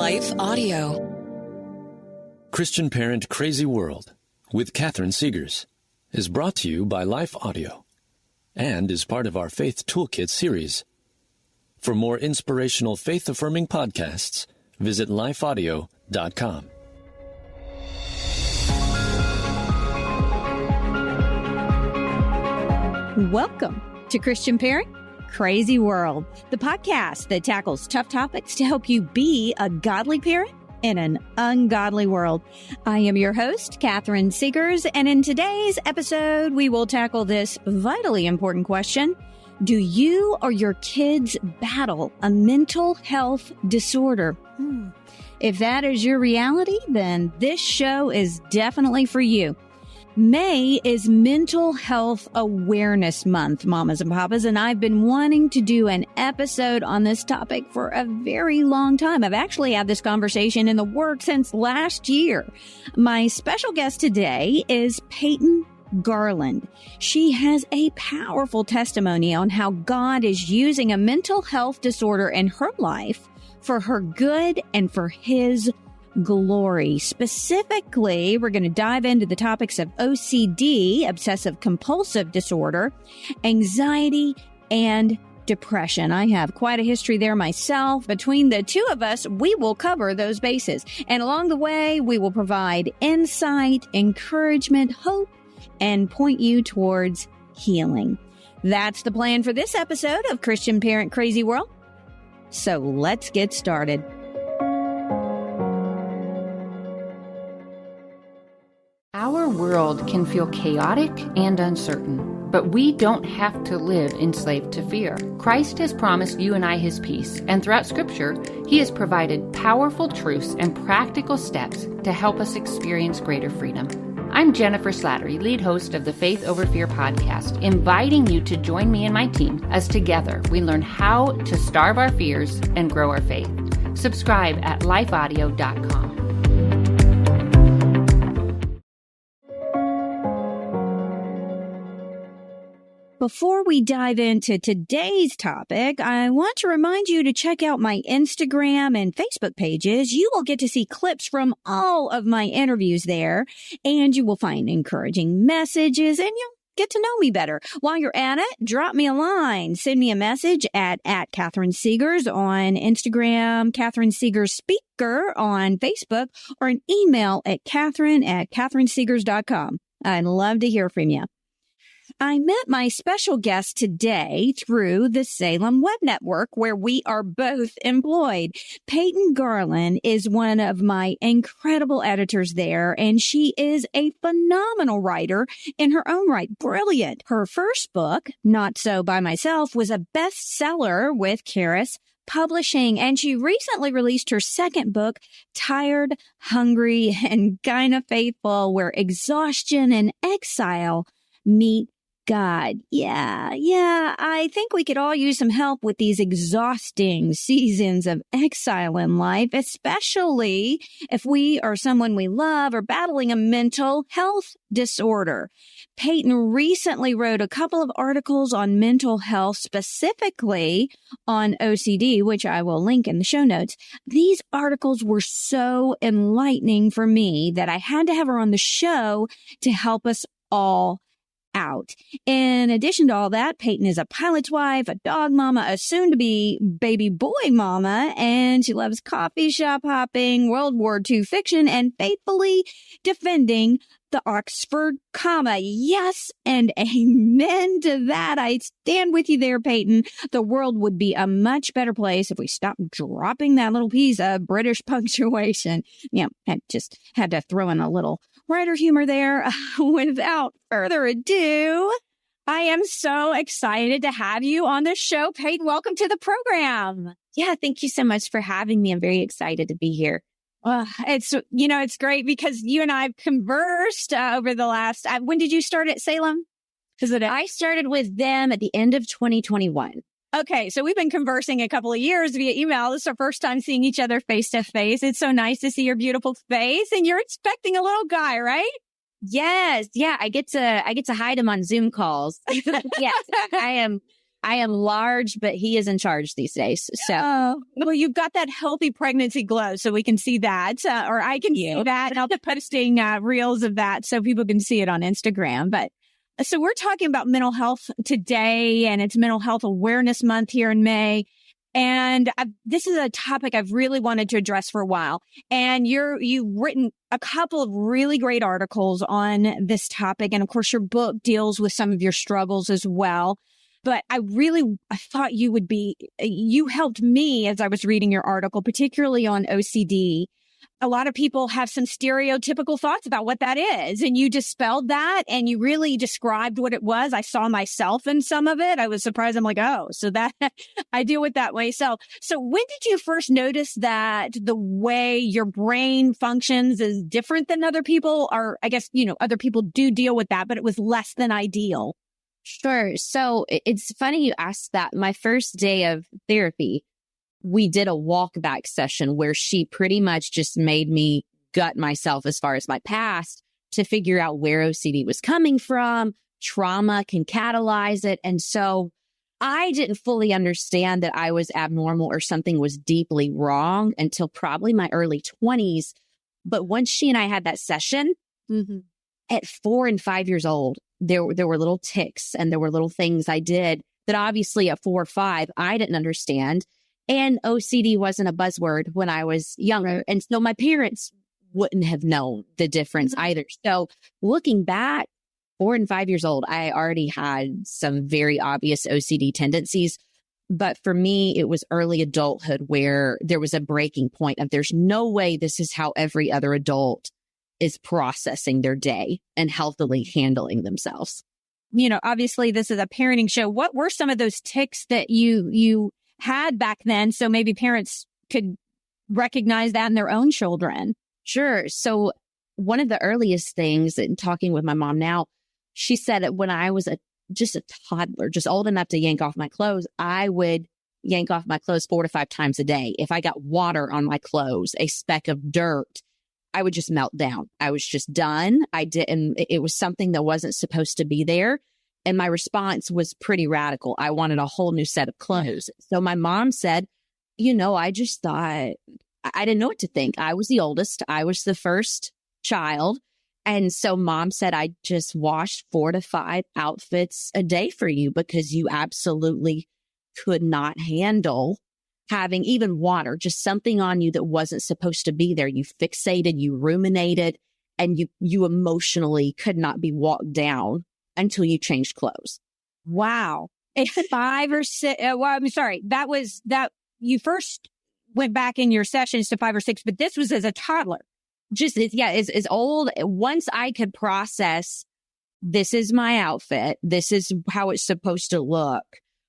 Life Audio. Christian Parent Crazy World with Catherine Segars is brought to you by Life Audio and is part of our Faith Toolkit series. For more inspirational faith-affirming podcasts, visit lifeaudio.com. Welcome to Christian Parent Crazy World, the podcast that tackles tough topics to help you be a godly parent in an ungodly world. I am your host, Catherine Segars, and in today's episode, we will tackle this vitally important question. Do you or your kids battle a mental health disorder? If that is your reality, then this show is definitely for you. May is Mental Health Awareness Month, mamas and papas, and I've been wanting to do an episode on this topic for a very long time. I've actually had this conversation in the works since last year. My special guest today is Peyton Garland. She has a powerful testimony on how God is using a mental health disorder in her life for her good and for His glory. Specifically, we're going to dive into the topics of OCD, obsessive compulsive disorder, anxiety, and depression. I have quite a history there myself. Between the two of us, we will cover those bases. And along the way, we will provide insight, encouragement, hope, and point you towards healing. That's the plan for this episode of Christian Parent Crazy World. So let's get started. Our world can feel chaotic and uncertain, but we don't have to live enslaved to fear. Christ has promised you and I His peace, and throughout Scripture, He has provided powerful truths and practical steps to help us experience greater freedom. I'm Jennifer Slattery, lead host of the Faith Over Fear podcast, inviting you to join me and my team as together we learn how to starve our fears and grow our faith. Subscribe at lifeaudio.com. Before we dive into today's topic, I want to remind you to check out my Instagram and Facebook pages. You will get to see clips from all of my interviews there, and you will find encouraging messages, and you'll get to know me better. While you're at it, drop me a line. Send me a message at Catherine Segars on Instagram, Catherine Segars Speaker on Facebook, or an email at catherine@catherinesegars.com. I'd love to hear from you. I met my special guest today through the Salem Web Network, where we are both employed. Peyton Garland is one of my incredible editors there, and she is a phenomenal writer in her own right. Brilliant. Her first book, Not So By Myself, was a bestseller with Karis Publishing, and she recently released her second book, Tired, Hungry, and Kinda Faithful, where exhaustion and exile meet God. Yeah. I think we could all use some help with these exhausting seasons of exile in life, especially if we or someone we love are battling a mental health disorder. Peyton recently wrote a couple of articles on mental health, specifically on OCD, which I will link in the show notes. These articles were so enlightening for me that I had to have her on the show to help us all out. In addition to all that, Peyton is a pilot's wife, a dog mama, a soon-to-be baby boy mama, and she loves coffee shop hopping, World War II fiction, and faithfully defending the Oxford comma. Yes, and amen to that. I stand with you there, Peyton. The world would be a much better place if we stopped dropping that little piece of British punctuation. Yeah, I just had to throw in a little writer humor there. Without further ado, I am so excited to have you on the show. Peyton, welcome to the program. Yeah, thank you so much for having me. I'm very excited to be here. It's great because you and I have conversed over the last, when did you start at Salem? I started with them at the end of 2021. Okay, so we've been conversing a couple of years via email. This is our first time seeing each other face to face. It's so nice to see your beautiful face, and you're expecting a little guy, right? Yes. Yeah. I get to hide him on Zoom calls. Yes. I am I am large, but he is in charge these days. So, well, you've got that healthy pregnancy glow, so we can see that, or I can see that, and I'll be posting reels of that so people can see it on Instagram. But so we're talking about mental health today, and it's Mental Health Awareness Month here in May. And this is a topic I've really wanted to address for a while. And you've written a couple of really great articles on this topic. And of course, your book deals with some of your struggles as well. But I thought you helped me as I was reading your article, particularly on OCD. A lot of people have some stereotypical thoughts about what that is. And you dispelled that and you really described what it was. I saw myself in some of it. I was surprised. I'm like, oh, so that I deal with that way. So when did you first notice that the way your brain functions is different than other people? Or I guess, other people do deal with that, but it was less than ideal. sure. So it's funny you asked that. My first day of therapy, we did a walk back session where she pretty much just made me gut myself as far as my past to figure out where OCD was coming from. Trauma can catalyze it. And so I didn't fully understand that I was abnormal or something was deeply wrong until probably my early 20s. But once she and I had that session, at 4 and 5 years old, there were little tics and there were little things I did that obviously at 4 or 5, I didn't understand. And OCD wasn't a buzzword when I was younger. And so my parents wouldn't have known the difference either. So looking back, 4 and 5 years old, I already had some very obvious OCD tendencies. But for me, it was early adulthood where there was a breaking point of there's no way this is how every other adult is processing their day and healthily handling themselves. Obviously this is a parenting show. What were some of those tics that you had back then? So maybe parents could recognize that in their own children. Sure. So one of the earliest things, and talking with my mom now, she said that when I was just a toddler, just old enough to yank off my clothes, I would yank off my clothes 4 to 5 times a day. If I got water on my clothes, a speck of dirt, I would just melt down. I was just done. It was something that wasn't supposed to be there. And my response was pretty radical. I wanted a whole new set of clothes. So my mom said, I just thought, I didn't know what to think. I was the oldest. I was the first child. And so mom said, I just washed 4 to 5 outfits a day for you because you absolutely could not handle having even water, just something on you that wasn't supposed to be there. You fixated, you ruminated, and you emotionally could not be walked down until you changed clothes. Wow. At 5 or 6, I'm sorry, that you first went back in your sessions to 5 or 6, but this was as a toddler. Just, as old. Once I could process, this is my outfit, this is how it's supposed to look.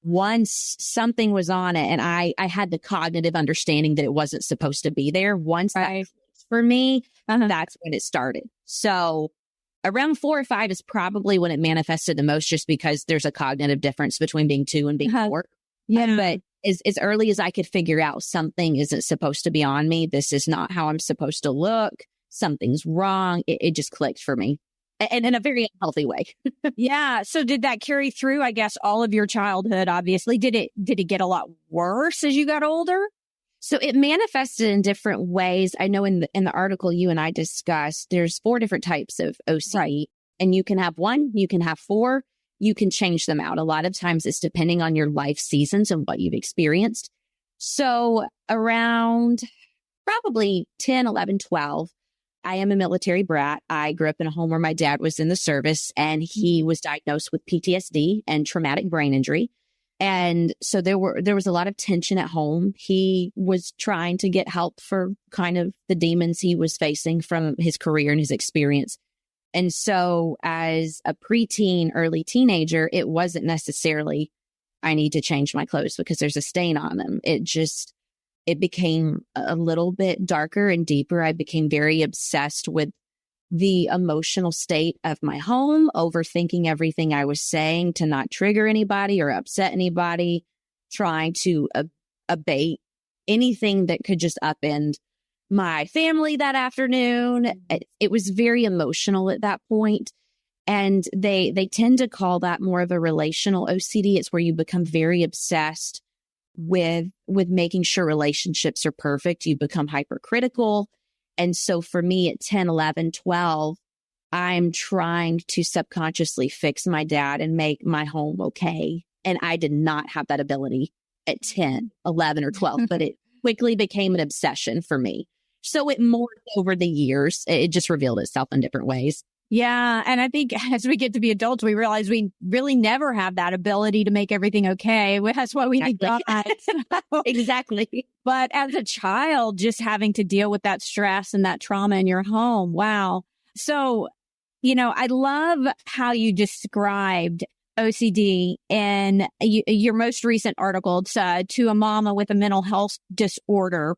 Once something was on it and I had the cognitive understanding that it wasn't supposed to be there. Once that for me, that's when it started. So around 4 or 5 is probably when it manifested the most, just because there's a cognitive difference between being 2 and being 4. Yeah. But as early as I could figure out something isn't supposed to be on me, this is not how I'm supposed to look, something's wrong, it just clicked for me. And in a very unhealthy way. Yeah. So did that carry through, I guess, all of your childhood, obviously? Did it get a lot worse as you got older? So it manifested in different ways. I know in the article you and I discussed, there's 4 different types of OCD. Right. And you can have 1, you can have 4, you can change them out. A lot of times it's depending on your life seasons and what you've experienced. So around probably 10, 11, 12, I am a military brat. I grew up in a home where my dad was in the service and he was diagnosed with PTSD and traumatic brain injury. And so there was a lot of tension at home. He was trying to get help for kind of the demons he was facing from his career and his experience. And so as a preteen, early teenager, it wasn't necessarily, I need to change my clothes because there's a stain on them. It became a little bit darker and deeper. I became very obsessed with the emotional state of my home, overthinking everything I was saying to not trigger anybody or upset anybody, trying to abate anything that could just upend my family that afternoon. It was very emotional at that point. And they tend to call that more of a relational OCD. It's where you become very obsessed with making sure relationships are perfect. You become hypercritical. And so for me at 10, 11, 12, I'm trying to subconsciously fix my dad and make my home okay. And I did not have that ability at 10, 11, or 12, but it quickly became an obsession for me. So it morphed over the years. It just revealed itself in different ways. Yeah. And I think as we get to be adults, we realize we really never have that ability to make everything okay. That's why we need God. Exactly. But as a child, just having to deal with that stress and that trauma in your home. Wow. So, I love how you described OCD in your most recent article to a mama with a mental health disorder.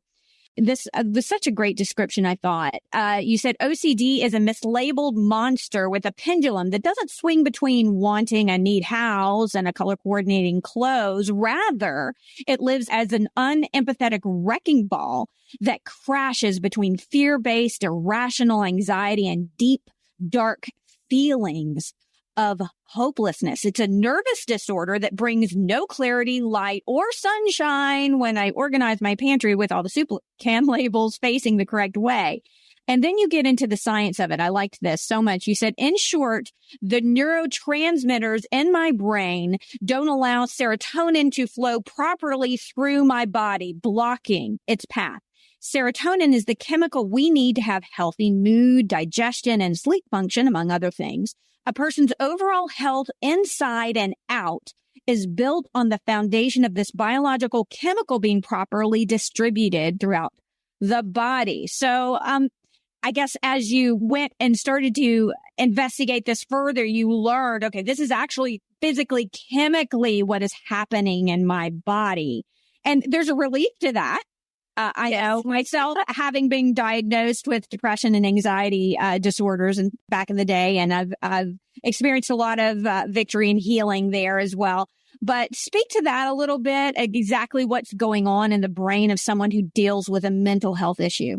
This was such a great description, I thought. You said OCD is a mislabeled monster with a pendulum that doesn't swing between wanting a neat house and a color coordinating clothes. Rather, it lives as an unempathetic wrecking ball that crashes between fear-based, irrational anxiety and deep, dark feelings of hopelessness. It's a nervous disorder that brings no clarity, light, or sunshine when I organize my pantry with all the soup can labels facing the correct way. And then you get into the science of it. I liked this so much. You said, in short, the neurotransmitters in my brain don't allow serotonin to flow properly through my body, blocking its path. Serotonin is the chemical we need to have healthy mood, digestion, and sleep function, among other things. A person's overall health inside and out is built on the foundation of this biological chemical being properly distributed throughout the body. So, I guess as you went and started to investigate this further, you learned, okay, this is actually physically, chemically what is happening in my body. And there's a relief to that. I know myself, having been diagnosed with depression and anxiety disorders and back in the day, and I've experienced a lot of victory and healing there as well. But speak to that a little bit, exactly what's going on in the brain of someone who deals with a mental health issue.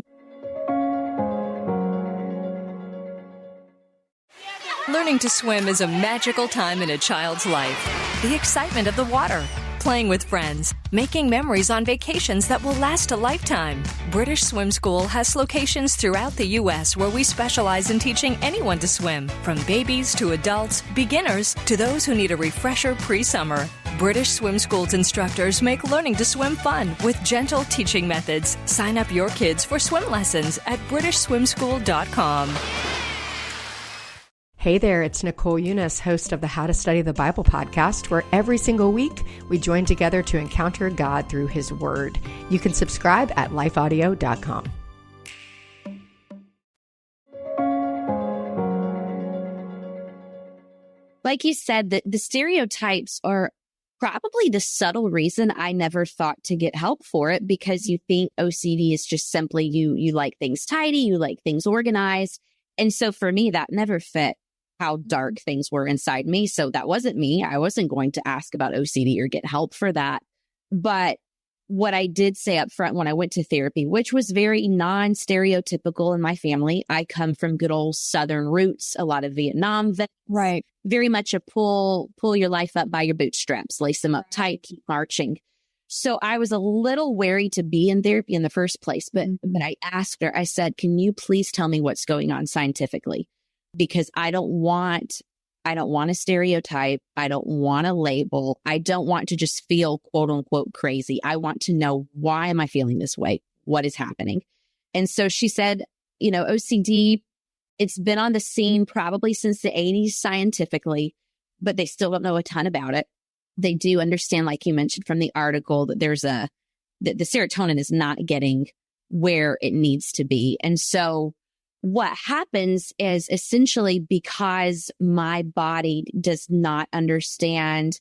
Learning to swim is a magical time in a child's life. The excitement of the water, playing with friends, making memories on vacations that will last a lifetime. British Swim School has locations throughout the U.S. where we specialize in teaching anyone to swim, from babies to adults, beginners to those who need a refresher pre-summer. British Swim School's instructors make learning to swim fun with gentle teaching methods. Sign up your kids for swim lessons at BritishSwimSchool.com. Hey there, it's Nicole Eunice, host of the How to Study the Bible podcast, where every single week we join together to encounter God through His Word. You can subscribe at lifeaudio.com. Like you said, the stereotypes are probably the subtle reason I never thought to get help for it, because you think OCD is just simply you like things tidy, you like things organized. And so for me, that never fit how dark things were inside me. So that wasn't me. I wasn't going to ask about OCD or get help for that. But what I did say up front when I went to therapy, which was very non-stereotypical in my family, I come from good old Southern roots, a lot of Vietnam vets. Right. Very much a pull your life up by your bootstraps, lace them up tight, keep marching. So I was a little wary to be in therapy in the first place, but I asked her, I said, can you please tell me what's going on scientifically? Because I don't want a stereotype. I don't want a label. I don't want to just feel quote unquote crazy. I want to know, why am I feeling this way? What is happening? And so she said, OCD, it's been on the scene probably since the 80s scientifically, but they still don't know a ton about it. They do understand, like you mentioned from the article, that the serotonin is not getting where it needs to be. And so what happens is, essentially, because my body does not understand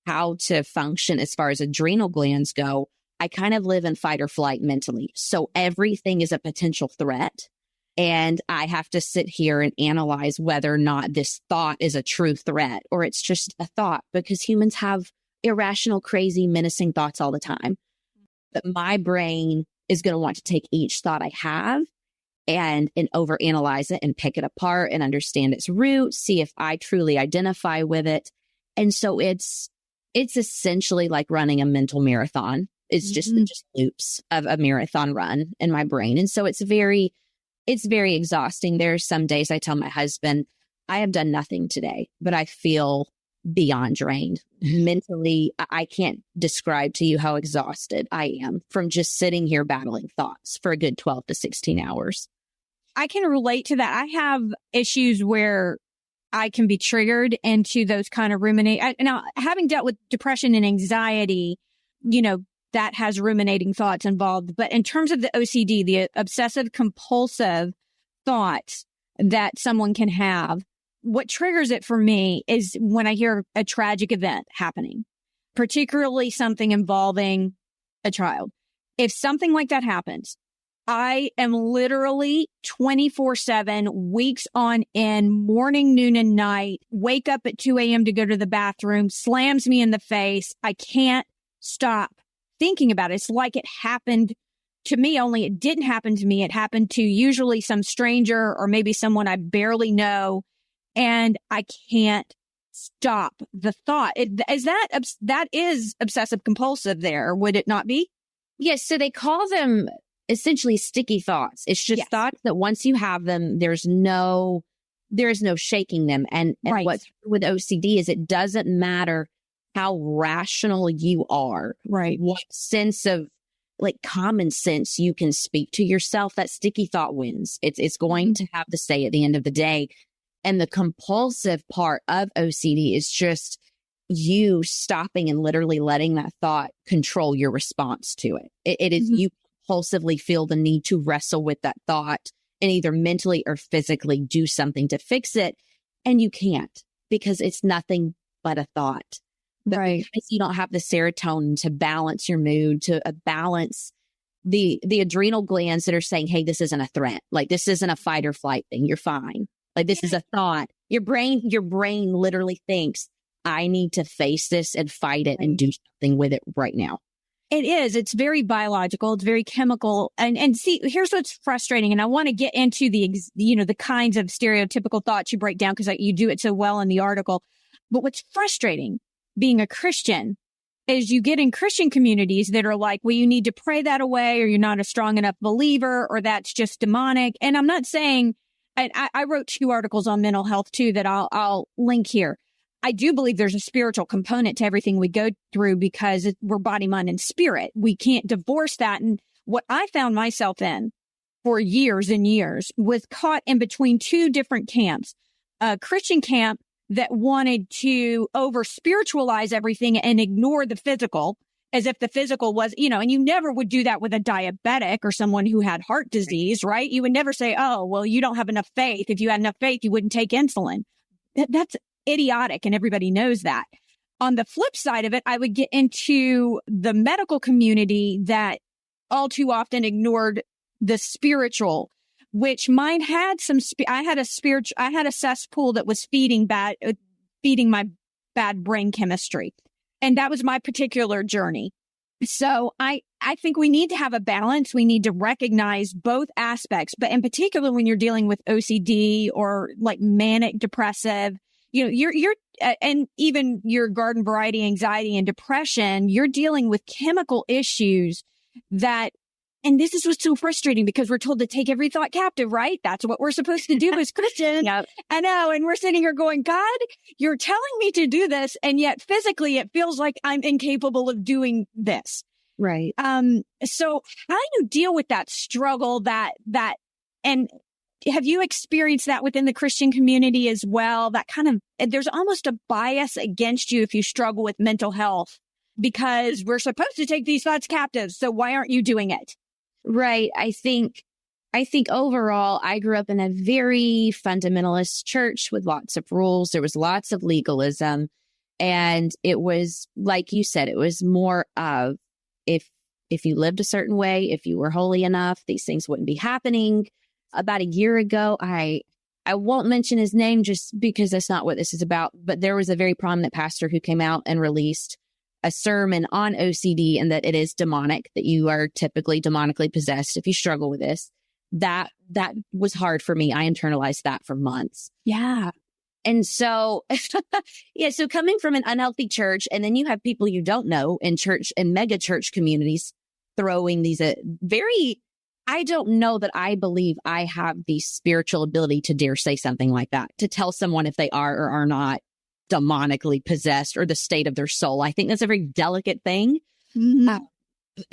how to function as far as adrenal glands go, I kind of live in fight or flight mentally. So everything is a potential threat. And I have to sit here and analyze whether or not this thought is a true threat or it's just a thought, because humans have irrational, crazy, menacing thoughts all the time. But my brain is going to want to take each thought I have and overanalyze it and pick it apart and understand its root, see if I truly identify with it. And so it's essentially like running a mental marathon. It's just loops of a marathon run in my brain. And so it's very exhausting. There are some days I tell my husband, I have done nothing today, but I feel beyond drained. Mentally, I can't describe to you how exhausted I am from just sitting here battling thoughts for a good 12 to 16 hours. I can relate to that. I have issues where I can be triggered into those kind of now, having dealt with depression and anxiety, that has ruminating thoughts involved. But in terms of the OCD, the obsessive compulsive thoughts that someone can have, what triggers it for me is when I hear a tragic event happening, particularly something involving a child. If something like that happens, I am literally 24/7, weeks on end, morning, noon, and night, wake up at 2 a.m. to go to the bathroom, slams me in the face. I can't stop thinking about it. It's like it happened to me, only it didn't happen to me. It happened to usually some stranger or maybe someone I barely know. And I can't stop the thought. That is obsessive compulsive there, would it not be? Yes. So they call them essentially sticky thoughts. It's just thoughts that once you have them, there's no shaking them. And right. What's with OCD is it doesn't matter how rational you are, right? What sense of like common sense you can speak to yourself, that sticky thought wins. It's going to have the say at the end of the day. And the compulsive part of OCD is just you stopping and literally letting that thought control your response to it. It is you compulsively feel the need to wrestle with that thought and either mentally or physically do something to fix it. And you can't because it's nothing but a thought. But right. Because you don't have the serotonin to balance your mood, to balance the adrenal glands that are saying, hey, this isn't a threat. Like this isn't a fight or flight thing. You're fine. Like this is a thought. Your brain literally thinks, I need to face this and fight it and do something with it right now. It is. It's very biological. It's very chemical. And see, here's what's frustrating. And I want to get into the kinds of stereotypical thoughts you break down because you do it so well in the article. But what's frustrating being a Christian is you get in Christian communities that are like, well, you need to pray that away or you're not a strong enough believer or that's just demonic. And I'm not saying, and I wrote 2 articles on mental health too that I'll link here. I do believe there's a spiritual component to everything we go through because we're body, mind, and spirit. We can't divorce that. And what I found myself in for years and years was caught in between 2 different camps. A Christian camp that wanted to over spiritualize everything and ignore the physical as if the physical was, and you never would do that with a diabetic or someone who had heart disease, right? You would never say, oh, well, you don't have enough faith. If you had enough faith, you wouldn't take insulin. That's idiotic. And everybody knows that. On the flip side of it, I would get into the medical community that all too often ignored the spiritual, which mine had I had a cesspool that was feeding my bad brain chemistry. And that was my particular journey. So I think we need to have a balance. We need to recognize both aspects, but in particular, when you're dealing with OCD or like manic depressive, you're and even your garden variety anxiety and depression, you're dealing with chemical issues and this is what's so frustrating because we're told to take every thought captive, right? That's what we're supposed to do as Christians. Yep. I know. And we're sitting here going, God, you're telling me to do this. And yet physically it feels like I'm incapable of doing this. Right. So how do you deal with that struggle and have you experienced that within the Christian community as well? That there's almost a bias against you if you struggle with mental health because we're supposed to take these thoughts captive. So why aren't you doing it? Right. I think overall, I grew up in a very fundamentalist church with lots of rules. There was lots of legalism. And it was, like you said, it was more of if you lived a certain way, if you were holy enough, these things wouldn't be happening. About a year ago, I won't mention his name just because that's not what this is about. But there was a very prominent pastor who came out and released a sermon on OCD and that it is demonic, that you are typically demonically possessed if you struggle with this. that was hard for me. I internalized that for months. Yeah. And so, so coming from an unhealthy church, and then you have people you don't know in church and mega church communities throwing these I don't know that I believe I have the spiritual ability to dare say something like that, to tell someone if they are or are not demonically possessed or the state of their soul. I think that's a very delicate thing. Mm-hmm.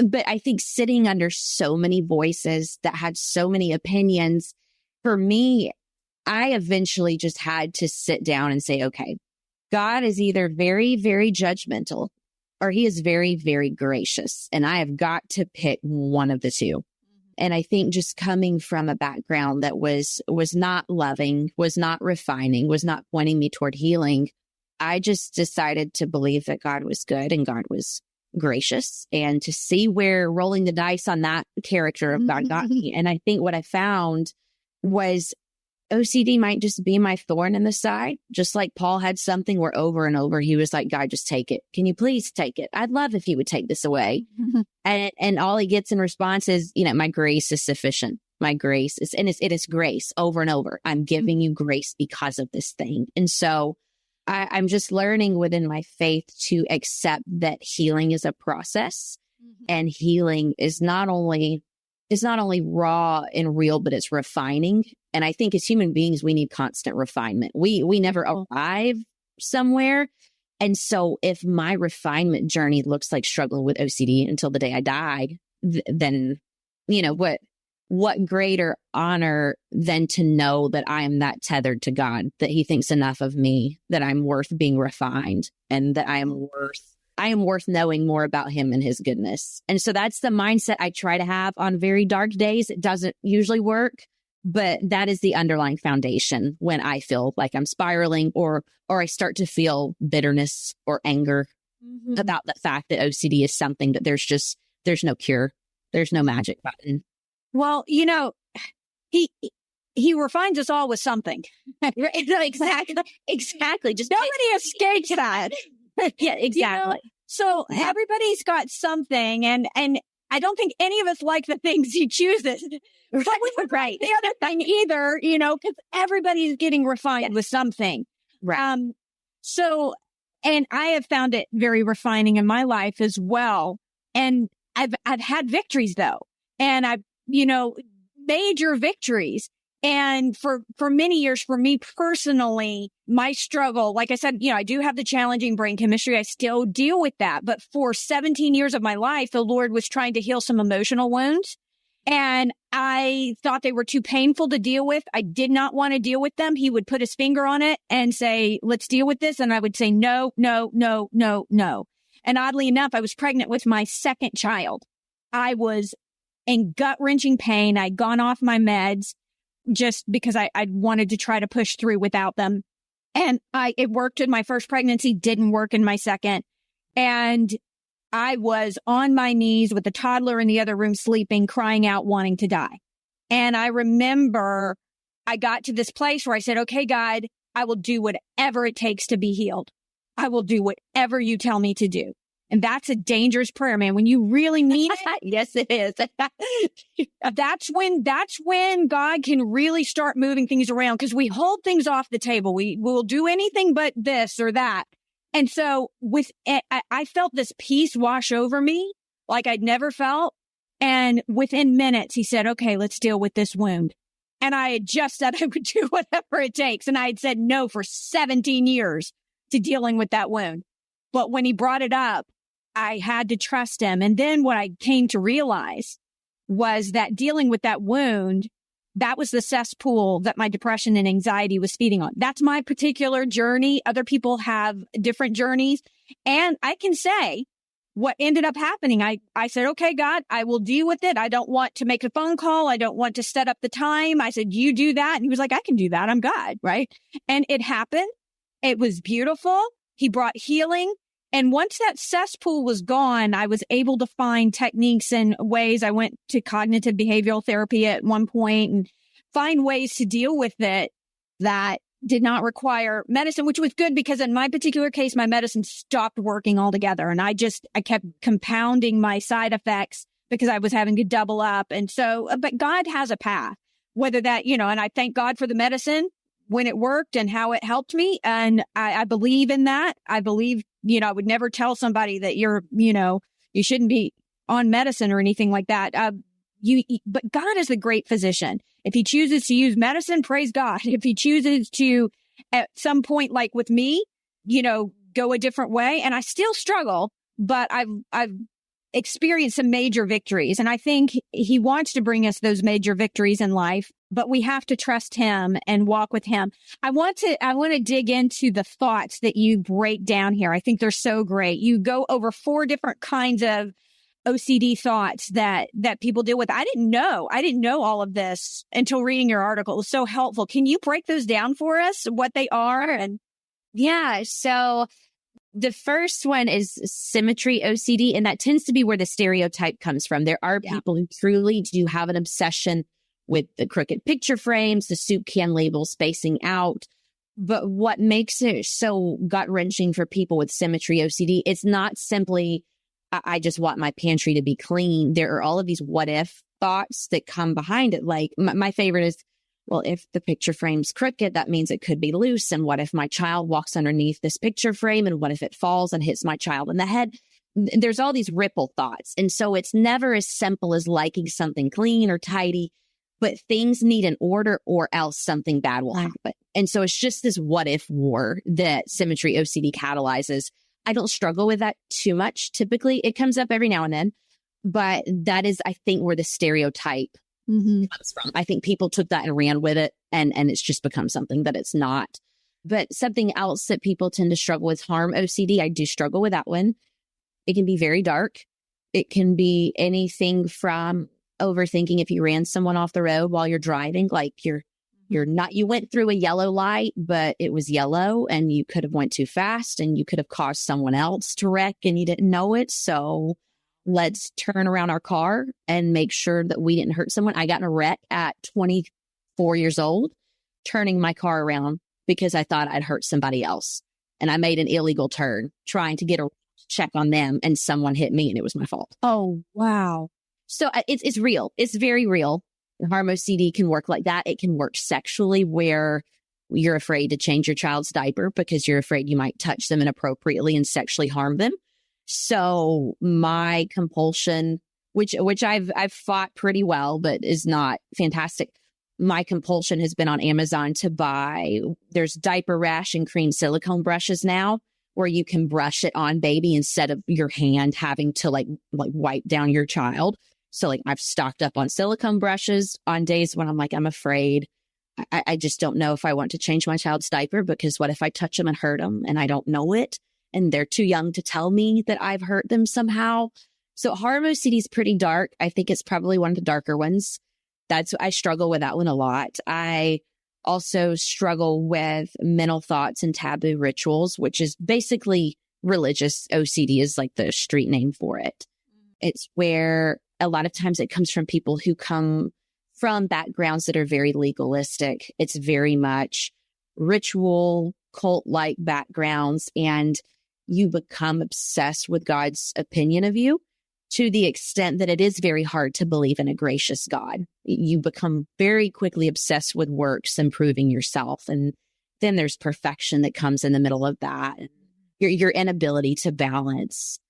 But I think sitting under so many voices that had so many opinions, for me, I eventually just had to sit down and say, okay, God is either very, very judgmental or he is very, very gracious. And I have got to pick one of the two. And I think just coming from a background that was not loving, was not refining, was not pointing me toward healing, I just decided to believe that God was good and God was gracious, and to see where rolling the dice on that character of God got me. And I think what I found was OCD might just be my thorn in the side, just like Paul had something where over and over he was like, God, just take it. Can you please take it? I'd love if you would take this away. And all he gets in response is, my grace is sufficient. My grace is, and it is grace over and over. I'm giving you grace because of this thing. And so I'm just learning within my faith to accept that healing is a process, and healing is not only raw and real, but it's refining. And I think as human beings, we need constant refinement. We never arrive somewhere. And so if my refinement journey looks like struggling with OCD until the day I die, then, what greater honor than to know that I am that tethered to God, that he thinks enough of me, that I'm worth being refined, and that I am worth knowing more about him and his goodness. And so that's the mindset I try to have on very dark days. It doesn't usually work, but that is the underlying foundation when I feel like I'm spiraling or I start to feel bitterness or anger about the fact that OCD is something that there's no cure. There's no magic button. Well, he refines us all with something. Exactly. Just nobody escapes that. Yeah, exactly. So everybody's got something, and I don't think any of us like the things he chooses. But we would right the other thing either, because everybody's getting refined with something. Right. So, and I have found it very refining in my life as well. And I've had victories though. And I've, major victories. And for many years, for me personally, my struggle, like I said, I do have the challenging brain chemistry. I still deal with that. But for 17 years of my life, the Lord was trying to heal some emotional wounds. And I thought they were too painful to deal with. I did not want to deal with them. He would put his finger on it and say, let's deal with this. And I would say, no, no, no, no, no. And oddly enough, I was pregnant with my second child. I was in gut-wrenching pain. I'd gone off my meds just because I wanted to try to push through without them. And it worked in my first pregnancy, didn't work in my second. And I was on my knees with the toddler in the other room sleeping, crying out, wanting to die. And I remember I got to this place where I said, okay, God, I will do whatever it takes to be healed. I will do whatever you tell me to do. And that's a dangerous prayer, man. When you really mean it. Yes, it is. That's when God can really start moving things around, because we hold things off the table. We will do anything but this or that. And so I felt this peace wash over me like I'd never felt. And within minutes, he said, okay, let's deal with this wound. And I had just said I would do whatever it takes. And I had said no for 17 years to dealing with that wound. But when he brought it up, I had to trust him. And then what I came to realize was that dealing with that wound, that was the cesspool that my depression and anxiety was feeding on. That's my particular journey. Other people have different journeys. And I can say what ended up happening. I said, okay, God, I will deal with it. I don't want to make a phone call. I don't want to set up the time. I said, you do that. And he was like, I can do that. I'm God. Right. And it happened. It was beautiful. He brought healing. And once that cesspool was gone, I was able to find techniques and ways. I went to cognitive behavioral therapy at one point and find ways to deal with it that did not require medicine, which was good because in my particular case, my medicine stopped working altogether. And I kept compounding my side effects because I was having to double up. And so, but God has a path, whether that, and I thank God for the medicine when it worked and how it helped me. And I believe in that. I believe, I would never tell somebody that you shouldn't be on medicine or anything like that. But God is a great physician. If he chooses to use medicine, praise God. If he chooses to, at some point, like with me, go a different way, and I still struggle, but I've experienced some major victories. And I think he wants to bring us those major victories in life, but we have to trust him and walk with him. I want to dig into the thoughts that you break down here. I think they're so great. You go over 4 different kinds of OCD thoughts that people deal with. I didn't know all of this until reading your article. It was so helpful. Can you break those down for us, what they are? And yeah. So the first one is symmetry OCD, and that tends to be where the stereotype comes from. There are people who truly do have an obsession with the crooked picture frames, the soup can label spacing out. But what makes it so gut-wrenching for people with symmetry OCD, it's not simply, I just want my pantry to be clean. There are all of these what if thoughts that come behind it. Like my favorite is, well, if the picture frame's crooked, that means it could be loose. And what if my child walks underneath this picture frame? And what if it falls and hits my child in the head? There's all these ripple thoughts. And so it's never as simple as liking something clean or tidy, but things need an order or else something bad will happen. And so it's just this what if war that symmetry OCD catalyzes. I don't struggle with that too much. Typically, it comes up every now and then, but that is, I think, where the stereotype comes from. I think people took that and ran with it, and it's just become something that it's not. But something else that people tend to struggle with, harm OCD, I do struggle with that one. It can be very dark. It can be anything from overthinking if you ran someone off the road while you're driving, like you went through a yellow light, but it was yellow and you could have went too fast and you could have caused someone else to wreck and you didn't know it. So let's turn around our car and make sure that we didn't hurt someone. I got in a wreck at 24 years old, turning my car around because I thought I'd hurt somebody else. And I made an illegal turn trying to get a check on them, and someone hit me and it was my fault. Oh, wow. So it's real. It's very real. Harm OCD can work like that. It can work sexually, where you're afraid to change your child's diaper because you're afraid you might touch them inappropriately and sexually harm them. So my compulsion, which I've fought pretty well, but is not fantastic. My compulsion has been on Amazon to buy, there's diaper rash and cream silicone brushes now, where you can brush it on baby instead of your hand having to like wipe down your child. So like I've stocked up on silicone brushes on days when I'm like, I'm afraid. I just don't know if I want to change my child's diaper, because what if I touch them and hurt them and I don't know it? And they're too young to tell me that I've hurt them somehow. So harm OCD is pretty dark. I think it's probably one of the darker ones. I struggle with that one a lot. I also struggle with mental thoughts and taboo rituals, which is basically religious OCD is like the street name for it. It's where a lot of times it comes from people who come from backgrounds that are very legalistic. It's very much ritual, cult-like backgrounds, and you become obsessed with God's opinion of you to the extent that it is very hard to believe in a gracious God. You become very quickly obsessed with works and proving yourself. And then there's perfection that comes in the middle of that. Your inability to balance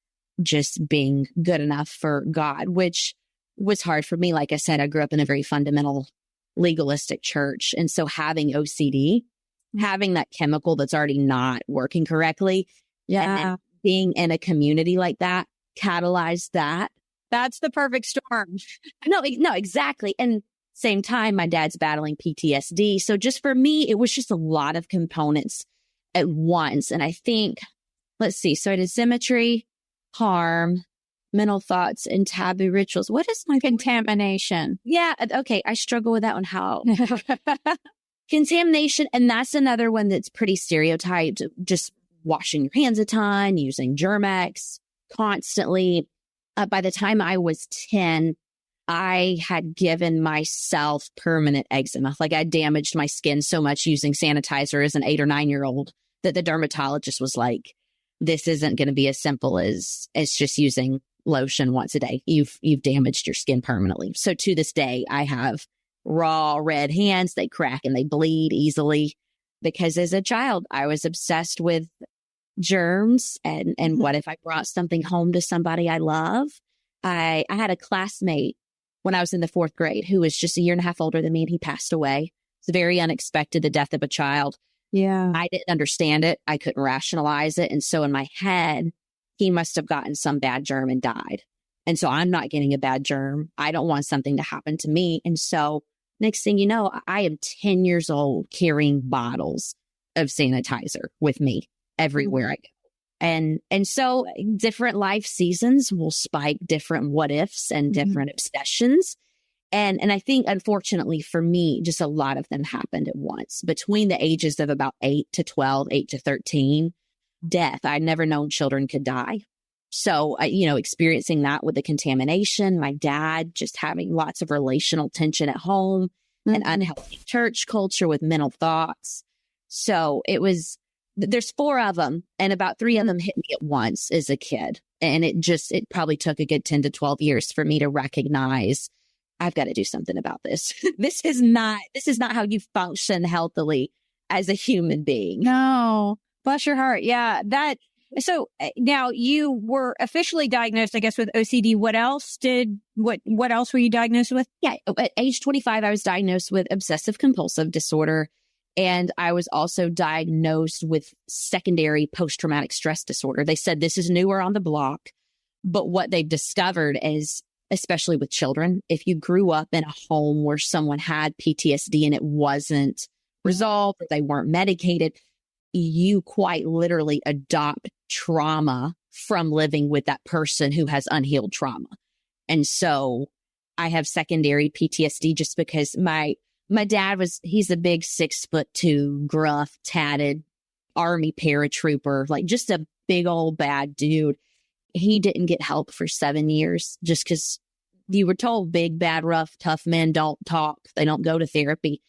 just being good enough for God, which was hard for me. Like I said, I grew up in a very fundamental legalistic church. And so having OCD, having that chemical that's already not working correctly, and then being in a community like that, catalyzed that. That's the perfect storm. No, exactly. And same time, my dad's battling PTSD. So just for me, it was just a lot of components at once. And I think, let's see. So I did symmetry, harm, mental thoughts, and taboo rituals. What is my contamination? Yeah. Okay. I struggle with that one. How? Contamination. And that's another one that's pretty stereotyped. Just washing your hands a ton, using Germ-X constantly. By the time I was 10, I had given myself permanent eczema. Like I damaged my skin so much using sanitizer as an 8 or 9-year-old that the dermatologist was like, this isn't going to be as simple as just using lotion once a day, you've damaged your skin permanently. So to this day, I have raw red hands. They crack and they bleed easily because as a child, I was obsessed with germs and what if I brought something home to somebody I love? I had a classmate when I was in the 4th grade who was just a year and a half older than me, and he passed away. It's very unexpected, the death of a child. Yeah. I didn't understand it. I couldn't rationalize it. And so in my head, he must have gotten some bad germ and died. And so I'm not getting a bad germ. I don't want something to happen to me. And so next thing you know, I am 10 years old carrying bottles of sanitizer with me everywhere I go. And so different life seasons will spike different what ifs and different obsessions. And I think, unfortunately for me, just a lot of them happened at once between the ages of about 8 to 12, 8 to 13. Death. I'd never known children could die. So, experiencing that with the contamination, my dad just having lots of relational tension at home, an unhealthy church culture with mental thoughts. So there's 4 of them, and about 3 of them hit me at once as a kid. And it probably took a good 10 to 12 years for me to recognize I've got to do something about this. This is not how you function healthily as a human being. No, bless your heart. Yeah. So now you were officially diagnosed, I guess, with OCD. What else were you diagnosed with? Yeah. At age 25, I was diagnosed with obsessive compulsive disorder. And I was also diagnosed with secondary post-traumatic stress disorder. They said this is newer on the block, but what they've discovered is, especially with children, if you grew up in a home where someone had PTSD and it wasn't resolved or they weren't medicated, you quite literally adopt trauma from living with that person who has unhealed trauma. And so I have secondary PTSD just because my dad he's a big 6'2", gruff, tatted Army paratrooper, like just a big old bad dude. He didn't get help for 7 years just because you were told big, bad, rough, tough men don't talk. They don't go to therapy.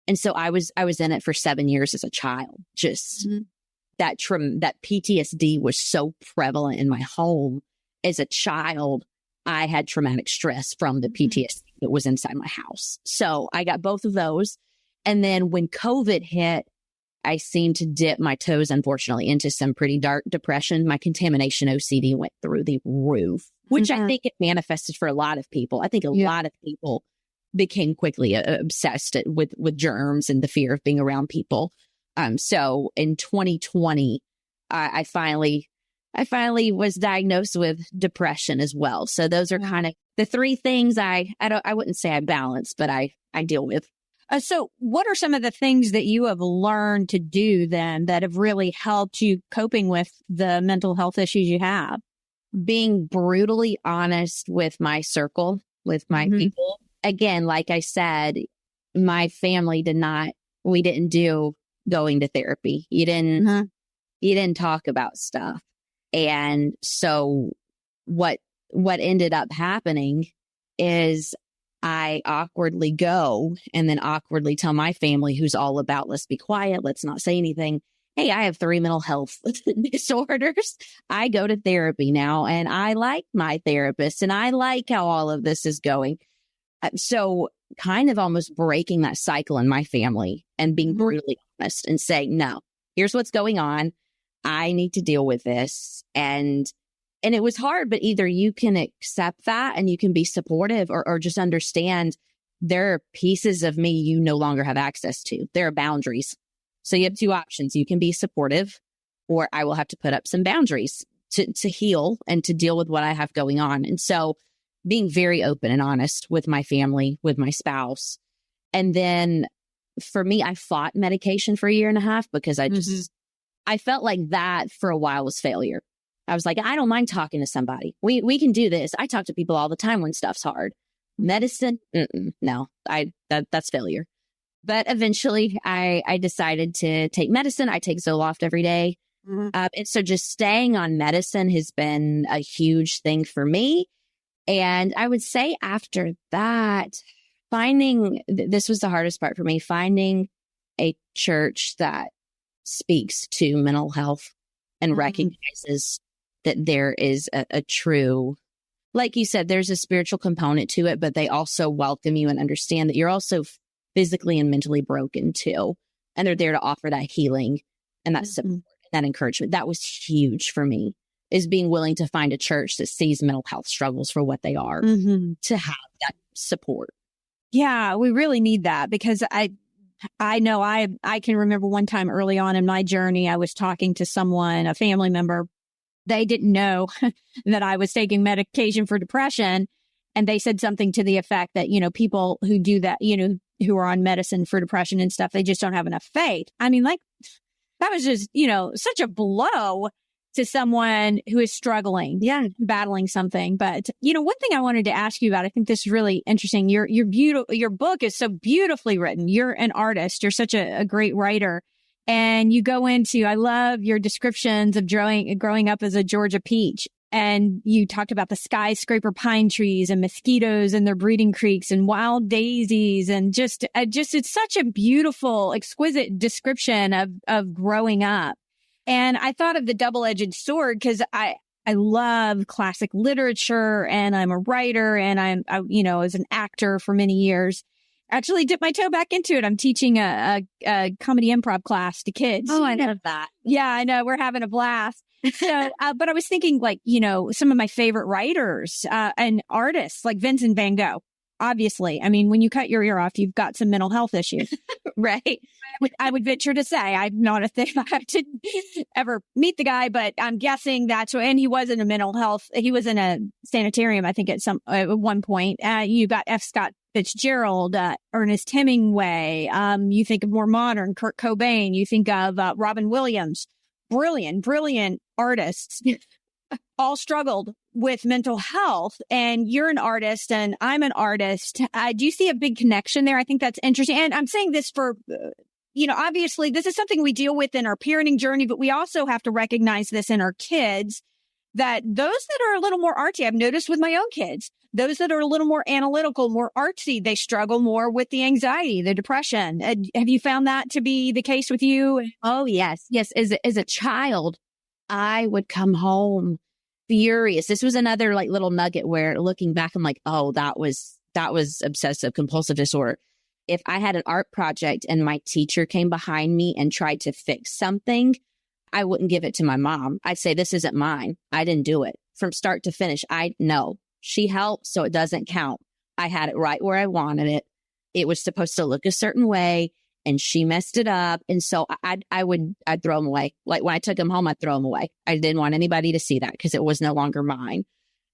And so I was in it for 7 years as a child. Just that PTSD was so prevalent in my home. As a child, I had traumatic stress from the PTSD that was inside my house. So I got both of those. And then when COVID hit, I seemed to dip my toes, unfortunately, into some pretty dark depression. My contamination OCD went through the roof, which I think it manifested for a lot of people. I think a lot of people became quickly obsessed with germs and the fear of being around people. So in 2020, I finally was diagnosed with depression as well. So those are kind of the 3 things I wouldn't say I balance, but I deal with. So what are some of the things that you have learned to do then that have really helped you coping with the mental health issues you have? Being brutally honest with my circle, with my people. Again, like I said, my family we didn't do going to therapy. You didn't talk about stuff. And so what ended up happening is I awkwardly go and then awkwardly tell my family, who's all about, let's be quiet, let's not say anything. Hey, I have 3 mental health disorders. I go to therapy now and I like my therapist and I like how all of this is going. So kind of almost breaking that cycle in my family and being brutally honest and saying, no, here's what's going on. I need to deal with this. And it was hard, but either you can accept that and you can be supportive or just understand there are pieces of me you no longer have access to. There are boundaries. So you have 2 options. You can be supportive, or I will have to put up some boundaries to heal and to deal with what I have going on. And so being very open and honest with my family, with my spouse. And then for me, I fought medication for a year and a half because I felt like that for a while was failure. I was like, I don't mind talking to somebody. We can do this. I talk to people all the time when stuff's hard. Medicine, no, that's failure. But eventually I decided to take medicine. I take Zoloft every day. And so just staying on medicine has been a huge thing for me. And I would say after that, this was the hardest part for me, finding a church that speaks to mental health and recognizes that there is a true like you said, there's a spiritual component to it, but they also welcome you and understand that you're also physically and mentally broken too. And they're there to offer that healing and that support, that encouragement. That was huge for me, is being willing to find a church that sees mental health struggles for what they are, to have that support. Yeah, we really need that, because I know I can remember one time early on in my journey, I was talking to someone, a family member. They didn't know that I was taking medication for depression. And they said something to the effect that, people who do that, who are on medicine for depression and stuff, they just don't have enough faith. I mean, like, that was just, such a blow to someone who is struggling, battling something. But, one thing I wanted to ask you about, I think this is really interesting. Your book is so beautifully written. You're an artist. You're such a great writer. And you go into, I love your descriptions of growing up as a Georgia peach. And you talked about the skyscraper pine trees and mosquitoes and their breeding creeks and wild daisies. And just it's such a beautiful, exquisite description of growing up. And I thought of the double-edged sword, because I love classic literature, and I'm a writer, and I was an actor for many years. Actually dipped my toe back into it. I'm teaching a comedy improv class to kids. Oh, I love that. Yeah, I know. We're having a blast. So, but I was thinking, like, some of my favorite writers and artists, like Vincent van Gogh. Obviously, I mean, when you cut your ear off, you've got some mental health issues, right? I would venture to say I'm not a thing. I didn't ever meet the guy, but I'm guessing that's. And he was in a mental health. He was in a sanitarium, I think, at one point. You got F. Scott Fitzgerald, Ernest Hemingway. You think of more modern Kurt Cobain. You think of Robin Williams. Brilliant artists. All struggled with mental health, and you're an artist and I'm an artist. Do you see a big connection there? I think that's interesting. And I'm saying this for, obviously this is something we deal with in our parenting journey, but we also have to recognize this in our kids, that those that are a little more artsy, I've noticed with my own kids, those that are a little more analytical, more artsy, they struggle more with the anxiety, the depression. Have you found that to be the case with you? Oh, yes. Yes. As a child, I would come home furious. This was another like little nugget where, looking back, I'm like, oh, that was obsessive compulsive disorder. If I had an art project and my teacher came behind me and tried to fix something, I wouldn't give it to my mom. I'd say, this isn't mine. I didn't do it from start to finish. I know she helped, so it doesn't count. I had it right where I wanted it. It was supposed to look a certain way, and she messed it up. And so I'd throw them away. Like when I took them home, I'd throw them away. I didn't want anybody to see that because it was no longer mine.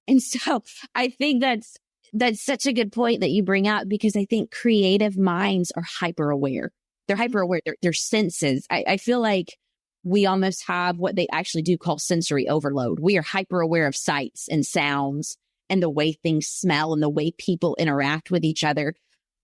And so I think that's such a good point that you bring up, because I think creative minds are hyper aware. They're hyper aware. Their senses. I feel like we almost have what they actually do call sensory overload. We are hyper aware of sights and sounds and the way things smell and the way people interact with each other,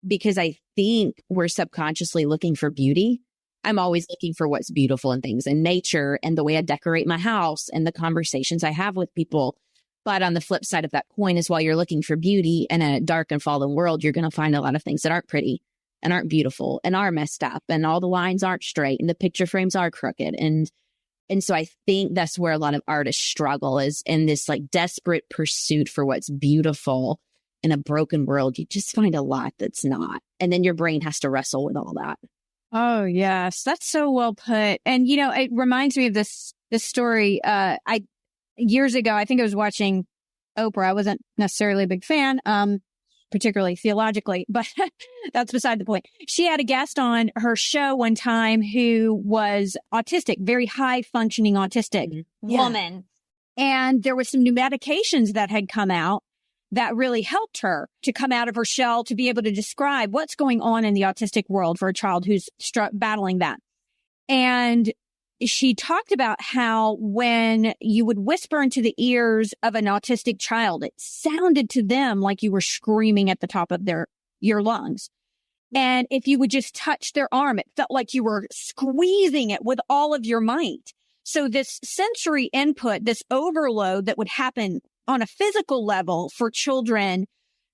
because I think we're subconsciously looking for beauty. I'm always looking for what's beautiful in things, in nature, and the way I decorate my house and the conversations I have with people. But on the flip side of that coin is, while you're looking for beauty in a dark and fallen world, you're going to find a lot of things that aren't pretty and aren't beautiful and are messed up, and all the lines aren't straight and the picture frames are crooked. And so I think that's where a lot of artists struggle, is in this like desperate pursuit for what's beautiful in a broken world. You just find a lot that's not. And then your brain has to wrestle with all that. Oh, yes. That's so well put. And, it reminds me of this story. Years ago, I think I was watching Oprah. I wasn't necessarily a big fan, particularly theologically, but that's beside the point. She had a guest on her show one time who was autistic, very high functioning autistic woman. And there was some new medications that had come out that really helped her to come out of her shell, to be able to describe what's going on in the autistic world for a child who's battling that. And she talked about how when you would whisper into the ears of an autistic child, it sounded to them like you were screaming at the top of your lungs. And if you would just touch their arm, it felt like you were squeezing it with all of your might. So this sensory input, this overload that would happen on a physical level for children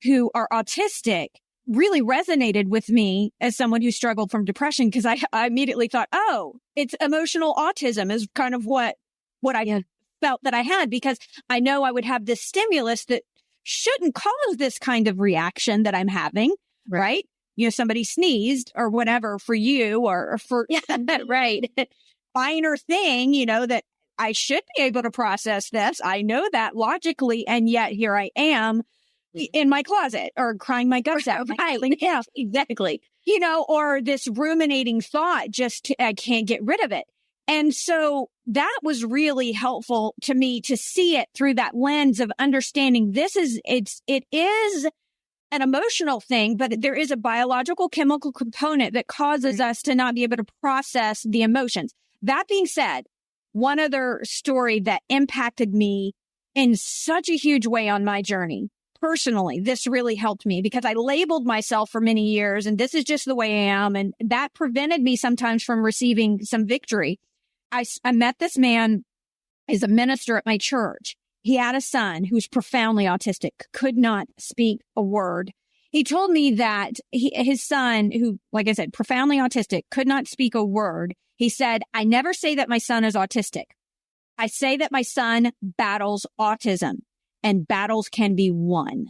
who are autistic, really resonated with me as someone who struggled from depression, because I immediately thought, oh, it's emotional autism is kind of what I felt that I had, because I know I would have this stimulus that shouldn't cause this kind of reaction that I'm having, right? Somebody sneezed or whatever for you or for, right. Minor thing, that I should be able to process this. I know that logically. And yet here I am in my closet or crying my guts out. Yeah, exactly. Or this ruminating thought, I can't get rid of it. And so that was really helpful to me to see it through that lens of understanding it is an emotional thing, but there is a biological chemical component that causes us to not be able to process the emotions. That being said, one other story that impacted me in such a huge way on my journey, personally, this really helped me because I labeled myself for many years and this is just the way I am. And that prevented me sometimes from receiving some victory. I met this man as a minister at my church. He had a son who was profoundly autistic, could not speak a word. He told me that his son, who, like I said, profoundly autistic, could not speak a word. He said, I never say that my son is autistic. I say that my son battles autism and battles can be won.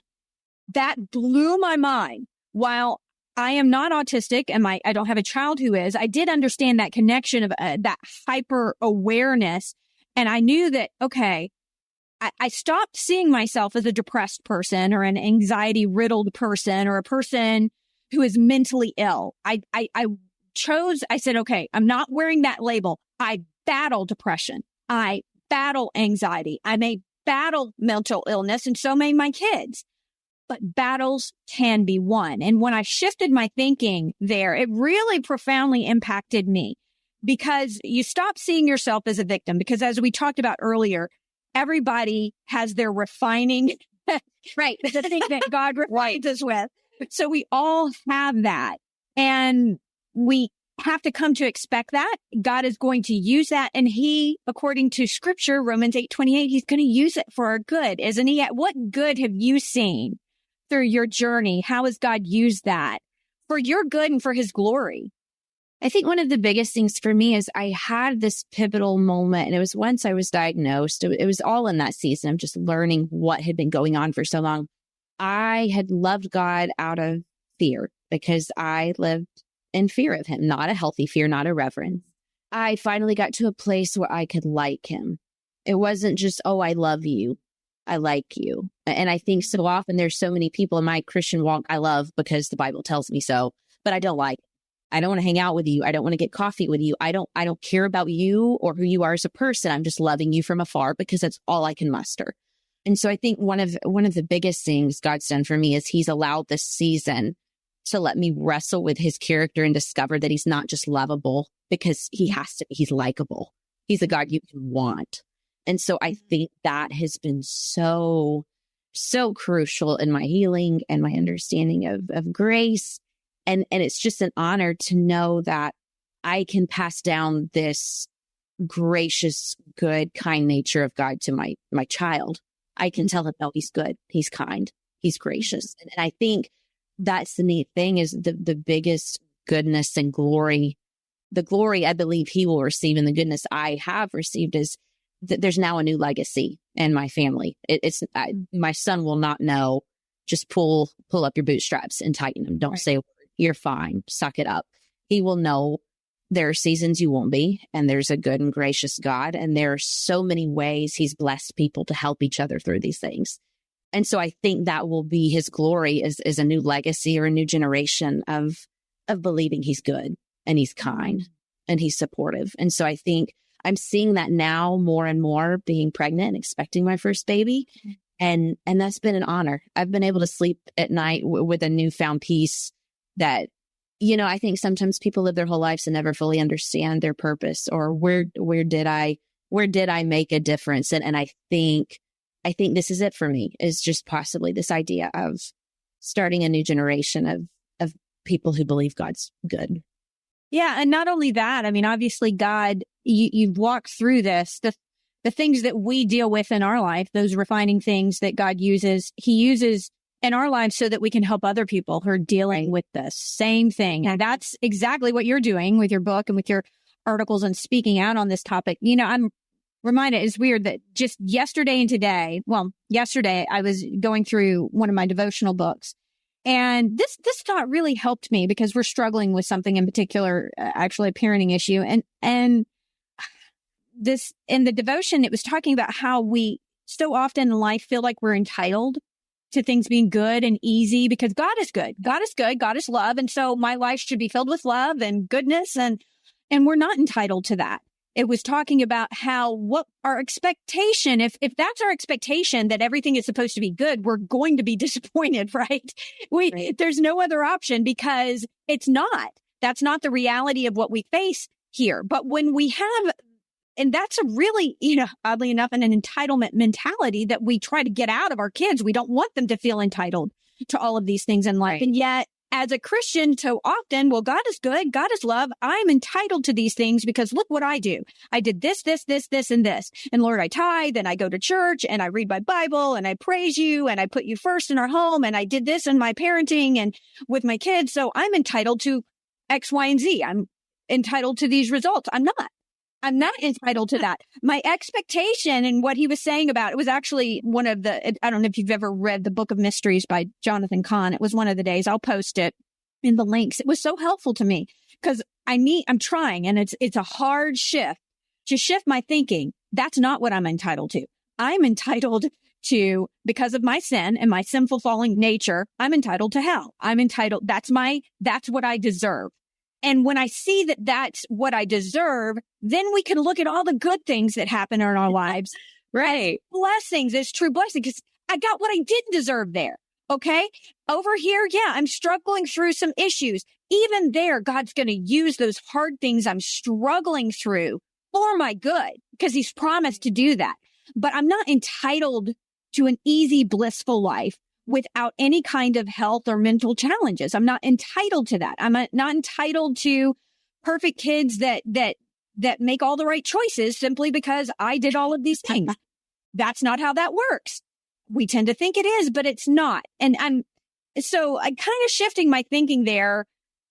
That blew my mind. While I am not autistic and I don't have a child who is, I did understand that connection of that hyper awareness. And I knew that, okay, I stopped seeing myself as a depressed person or an anxiety riddled person or a person who is mentally ill. I said, okay, I'm not wearing that label. I battle depression. I battle anxiety. I may battle mental illness and so may my kids, but battles can be won. And when I shifted my thinking there, it really profoundly impacted me because you stop seeing yourself as a victim because as we talked about earlier, everybody has their refining, right? The thing that God refines us with. So we all have that. And we have to come to expect that God is going to use that. And he, according to scripture, Romans 8:28, he's going to use it for our good, isn't he? What good have you seen through your journey? How has God used that for your good and for his glory? I think one of the biggest things for me is I had this pivotal moment, and it was once I was diagnosed. It was all in that season of just learning what had been going on for so long. I had loved God out of fear because I lived in fear of him, not a healthy fear, not a reverence. I finally got to a place where I could like him. It wasn't just, oh, I love you. I like you. And I think so often there's so many people in my Christian walk I love because the Bible tells me so, but I don't like it. I don't want to hang out with you. I don't want to get coffee with you. I don't care about you or who you are as a person. I'm just loving you from afar because that's all I can muster. And so I think one of the biggest things God's done for me is he's allowed this season to let me wrestle with his character and discover that he's not just lovable because he has to be. He's likable. He's a God you can want. And so I think that has been so crucial in my healing and my understanding of grace. And it's just an honor to know that I can pass down this gracious, good, kind nature of God to my child. I can tell him, no, he's good. He's kind. He's gracious. And I think that's the neat thing is the biggest goodness and glory. The glory I believe he will receive and the goodness I have received is that there's now a new legacy in my family. My son will not know, just pull up your bootstraps and tighten them. Don't say a word. You're fine. Suck it up. He will know there are seasons you won't be, and there's a good and gracious God. And there are so many ways he's blessed people to help each other through these things. And so I think that will be his glory is a new legacy or a new generation of believing he's good and he's kind and he's supportive. And so I think I'm seeing that now more and more being pregnant and expecting my first baby. And that's been an honor. I've been able to sleep at night with a newfound peace that, I think sometimes people live their whole lives and never fully understand their purpose or where did I make a difference? And I think this is it for me, is just possibly this idea of starting a new generation of people who believe God's good. Yeah. And not only that, I mean, obviously God, you've walked through this, the things that we deal with in our life, those refining things that God uses, he uses in our lives so that we can help other people who are dealing with the same thing. And that's exactly what you're doing with your book and with your articles and speaking out on this topic. I'm reminded, it's weird that just yesterday and today, yesterday I was going through one of my devotional books, and this thought really helped me because we're struggling with something in particular, actually a parenting issue. And this, in the devotion, it was talking about how we so often in life feel like we're entitled to things being good and easy because God is good. God is good. God is love. And so my life should be filled with love and goodness. And we're not entitled to that. It was talking about how what our expectation, if that's our expectation that everything is supposed to be good, we're going to be disappointed, right? There's no other option because it's not. That's not the reality of what we face here. But when we have, and that's a really, oddly enough, an entitlement mentality that we try to get out of our kids. We don't want them to feel entitled to all of these things in life. Right. And yet, as a Christian, so often, well, God is good. God is love. I'm entitled to these things because look what I do. I did this, and this. And Lord, I tithe and I go to church and I read my Bible and I praise you and I put you first in our home. And I did this in my parenting and with my kids. So I'm entitled to X, Y, and Z. I'm entitled to these results. I'm not entitled to that. My expectation and what he was saying about it was actually one of the, I don't know if you've ever read the Book of Mysteries by Jonathan Cahn. It was one of the days. I'll post it in the links. It was so helpful to me because I'm trying, and it's a hard shift to shift my thinking. That's not what I'm entitled to. I'm entitled to, because of my sin and my sinful falling nature, I'm entitled to hell. That's what I deserve. And when I see that that's what I deserve, then we can look at all the good things that happen in our lives. Right. Blessings. It's true blessing because I got what I didn't deserve there. Okay. Over here. Yeah. I'm struggling through some issues. Even there, God's going to use those hard things I'm struggling through for my good because he's promised to do that. But I'm not entitled to an easy, blissful life without any kind of health or mental challenges. I'm not entitled to that. I'm not entitled to perfect kids that make all the right choices simply because I did all of these things. That's not how that works. We tend to think it is, but it's not. And I'm kind of shifting my thinking there,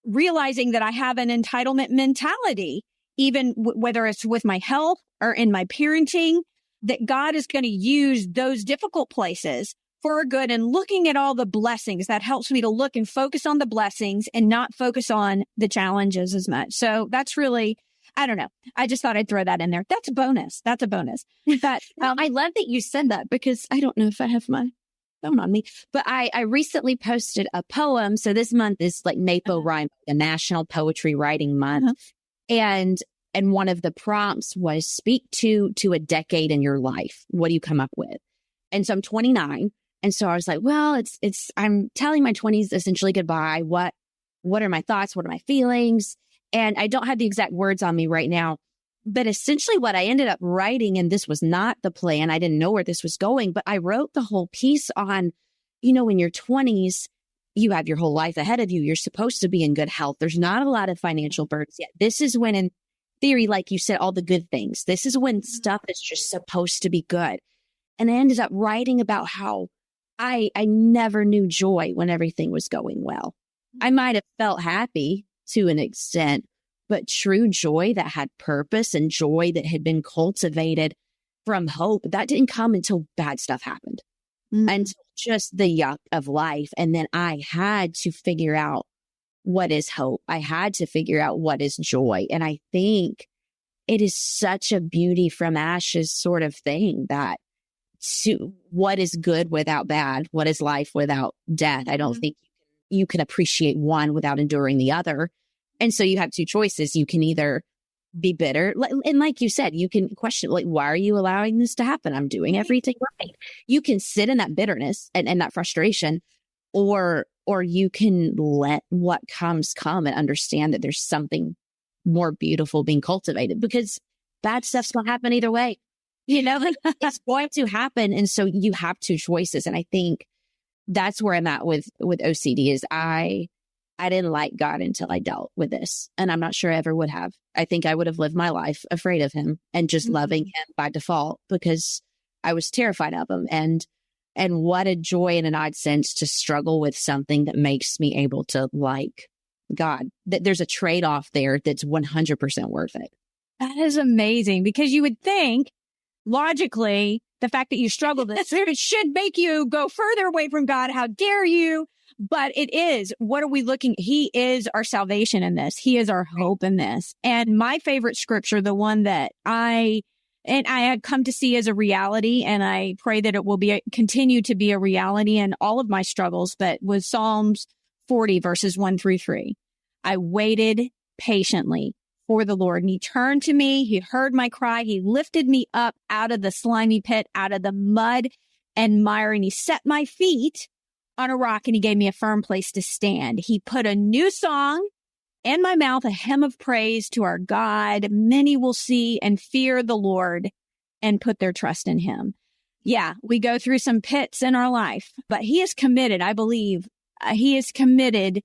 realizing that I have an entitlement mentality, even whether it's with my health or in my parenting, that God is going to use those difficult places for good, and looking at all the blessings. That helps me to look and focus on the blessings and not focus on the challenges as much. So that's really, I don't know. I just thought I'd throw that in there. That's a bonus. But I love that you said that because I don't know if I have my phone on me, but I recently posted a poem. So this month is like NAPO Rhyme, the National Poetry Writing Month. And one of the prompts was speak to a decade in your life. What do you come up with? And so I'm 29. And so I was like, well, I'm telling my 20s essentially goodbye. What are my thoughts? What are my feelings? And I don't have the exact words on me right now, but essentially what I ended up writing, and this was not the plan, I didn't know where this was going, but I wrote the whole piece on, in your 20s, you have your whole life ahead of you. You're supposed to be in good health. There's not a lot of financial burdens yet. This is when, in theory, like you said, all the good things, this is when stuff is just supposed to be good. And I ended up writing about how I never knew joy when everything was going well. I might have felt happy to an extent, but true joy that had purpose and joy that had been cultivated from hope, that didn't come until bad stuff happened. Until just the yuck of life. And then I had to figure out what is hope. I had to figure out what is joy. And I think it is such a beauty from ashes sort of thing that what is good without bad? What is life without death? I don't think you can appreciate one without enduring the other. And so you have two choices. You can either be bitter. And like you said, you can question, like, why are you allowing this to happen? I'm doing everything right. You can sit in that bitterness and that frustration, or you can let what comes come and understand that there's something more beautiful being cultivated, because bad stuff's going to happen either way. It's going to happen. And so you have two choices. And I think that's where I'm at with OCD is I didn't like God until I dealt with this. And I'm not sure I ever would have. I think I would have lived my life afraid of him and just loving him by default because I was terrified of him. And what a joy in an odd sense to struggle with something that makes me able to like God. That there's a trade-off there that's 100% worth it. That is amazing, because you would think logically, the fact that you struggle this it should make you go further away from God. How dare you? But it is. What are we looking? He is our salvation in this. He is our hope in this. And my favorite scripture, the one that I had come to see as a reality, and I pray that it will continue to be a reality in all of my struggles, but was Psalms 40 verses 1-3. I waited patiently for the Lord, and he turned to me. He heard my cry. He lifted me up out of the slimy pit, out of the mud and mire, and he set my feet on a rock, and he gave me a firm place to stand. He put a new song in my mouth, a hymn of praise to our God. Many will see and fear the Lord and put their trust in him. Yeah, we go through some pits in our life, but he is committed. I believe he is committed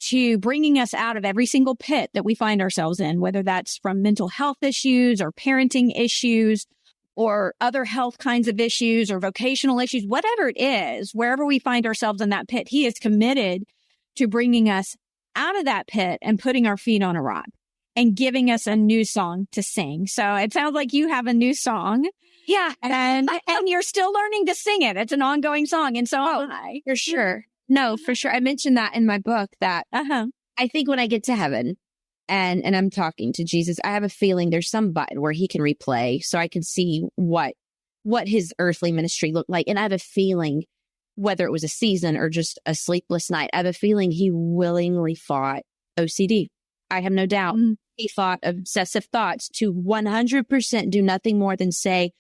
to bringing us out of every single pit that we find ourselves in, whether that's from mental health issues or parenting issues or other health kinds of issues or vocational issues, whatever it is, wherever we find ourselves in that pit, he is committed to bringing us out of that pit and putting our feet on a rock and giving us a new song to sing. So it sounds like you have a new song. Yeah. And you're still learning to sing it. It's an ongoing song. And so am I. For sure. No, for sure. I mentioned that in my book that I think when I get to heaven and I'm talking to Jesus, I have a feeling there's some button where he can replay so I can see what his earthly ministry looked like. And I have a feeling, whether it was a season or just a sleepless night, I have a feeling he willingly fought OCD. I have no doubt. He fought obsessive thoughts to 100% do nothing more than say,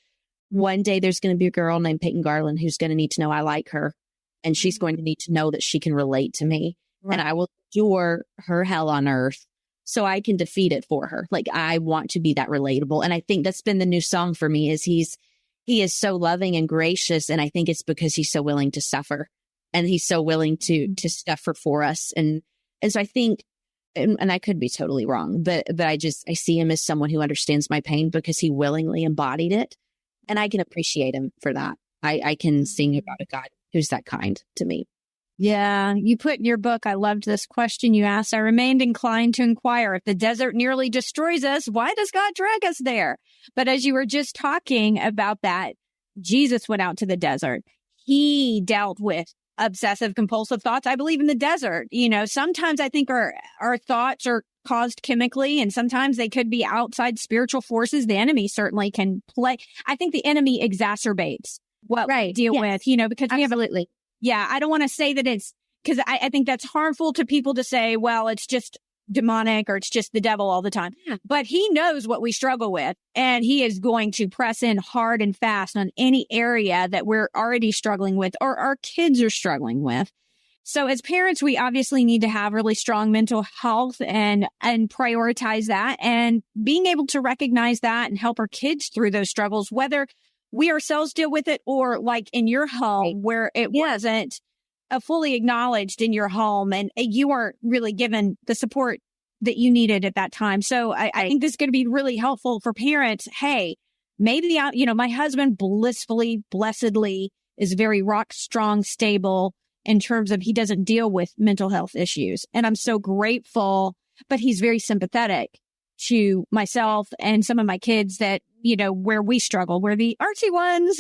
one day there's going to be a girl named Peyton Garland who's going to need to know I like her. And she's going to need to know that she can relate to me. Right. And I will endure her hell on earth so I can defeat it for her. Like, I want to be that relatable. And I think that's been the new song for me is he is so loving and gracious. And I think it's because he's so willing to suffer and he's so willing to suffer for us. And so I think, and I could be totally wrong, but I see him as someone who understands my pain because he willingly embodied it. And I can appreciate him for that. I can sing about a God who's that kind to me. Yeah. You put in your book, I loved this question you asked. I remained inclined to inquire, if the desert nearly destroys us, why does God drag us there? But as you were just talking about that, Jesus went out to the desert. He dealt with obsessive compulsive thoughts, I believe, in the desert. You know, sometimes I think our thoughts are caused chemically, and sometimes they could be outside spiritual forces. The enemy certainly can play. I think the enemy exacerbates what we deal with, you know, because we have I don't want to say that it's because I think that's harmful to people to say, well, it's just demonic or it's just the devil all the time. Yeah. But he knows what we struggle with, and he is going to press in hard and fast on any area that we're already struggling with or our kids are struggling with. So as parents, we obviously need to have really strong mental health and prioritize that, and being able to recognize that and help our kids through those struggles, whether we ourselves deal with it or like in your home where it wasn't fully acknowledged in your home and you weren't really given the support that you needed at that time. So I think this is going to be really helpful for parents. Hey, maybe my husband blessedly is very rock strong, stable in terms of he doesn't deal with mental health issues. And I'm so grateful, but he's very sympathetic to myself and some of my kids that, where we struggle, we're the artsy ones.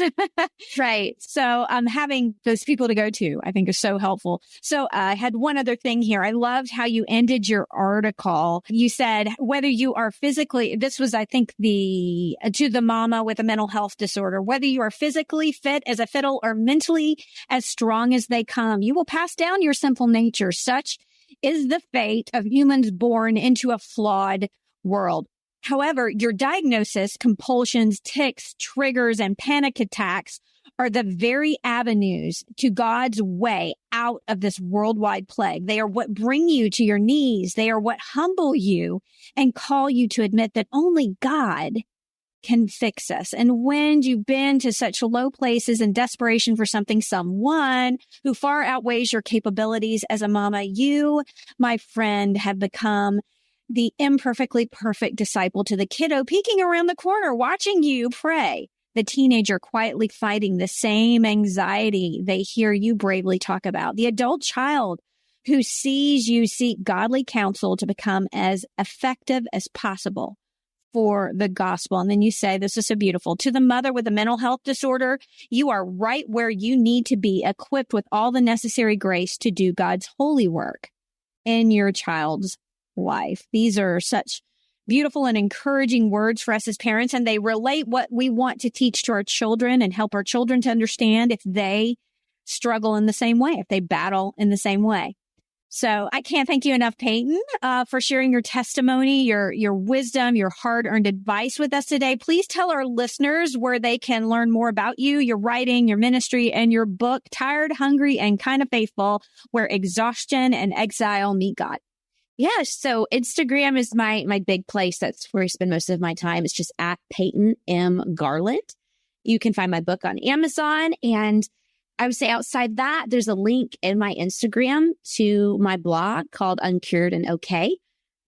Right. So having those people to go to, I think is so helpful. So I had one other thing here. I loved how you ended your article. You said, whether you are physically, this was, I think, to the mama with a mental health disorder, whether you are physically fit as a fiddle or mentally as strong as they come, you will pass down your sinful nature. Such is the fate of humans born into a flawed world. However, your diagnosis, compulsions, tics, triggers, and panic attacks are the very avenues to God's way out of this worldwide plague. They are what bring you to your knees. They are what humble you and call you to admit that only God can fix us. And when you've been to such low places in desperation for someone who far outweighs your capabilities as a mama, you, my friend, have become the imperfectly perfect disciple to the kiddo peeking around the corner, watching you pray. The teenager quietly fighting the same anxiety they hear you bravely talk about. The adult child who sees you seek godly counsel to become as effective as possible for the gospel. And then you say, this is so beautiful. To the mother with a mental health disorder, you are right where you need to be, equipped with all the necessary grace to do God's holy work in your child's life. These are such beautiful and encouraging words for us as parents, and they relate what we want to teach to our children and help our children to understand if they struggle in the same way, if they battle in the same way. So I can't thank you enough, Peyton, for sharing your testimony, your wisdom, your hard-earned advice with us today. Please tell our listeners where they can learn more about you, your writing, your ministry, and your book, Tired, Hungry, and Kind of Faithful, Where Exhaustion and Exile Meet God. Yes. So Instagram is my big place. That's where I spend most of my time. It's just at Peyton M. Garland. You can find my book on Amazon. And I would say outside that, there's a link in my Instagram to my blog called Uncured and Okay.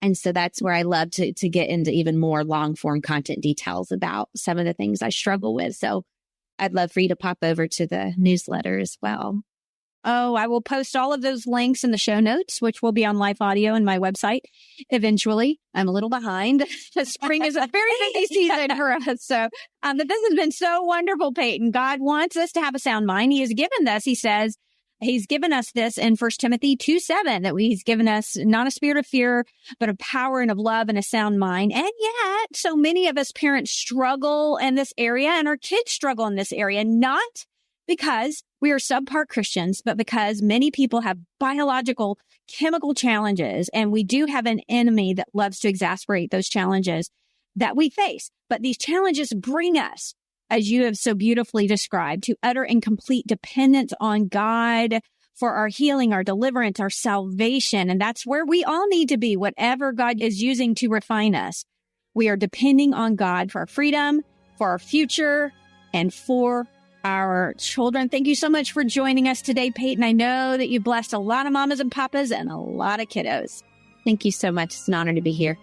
And so that's where I love to get into even more long form content details about some of the things I struggle with. So I'd love for you to pop over to the newsletter as well. Oh, I will post all of those links in the show notes, which will be on Life Audio and my website eventually. I'm a little behind. Spring is a very busy season for us. So but this has been so wonderful, Peyton. God wants us to have a sound mind. He has given this. He says he's given us this in 1 Timothy 2:7, that he's given us not a spirit of fear, but of power and of love and a sound mind. And yet, so many of us parents struggle in this area, and our kids struggle in this area, not because we are subpar Christians, but because many people have biological, chemical challenges, and we do have an enemy that loves to exacerbate those challenges that we face. But these challenges bring us, as you have so beautifully described, to utter and complete dependence on God for our healing, our deliverance, our salvation. And that's where we all need to be, whatever God is using to refine us. We are depending on God for our freedom, for our future, and for our children. Thank you so much for joining us today, Peyton. I know that you blessed a lot of mamas and papas and a lot of kiddos. Thank you so much. It's an honor to be here.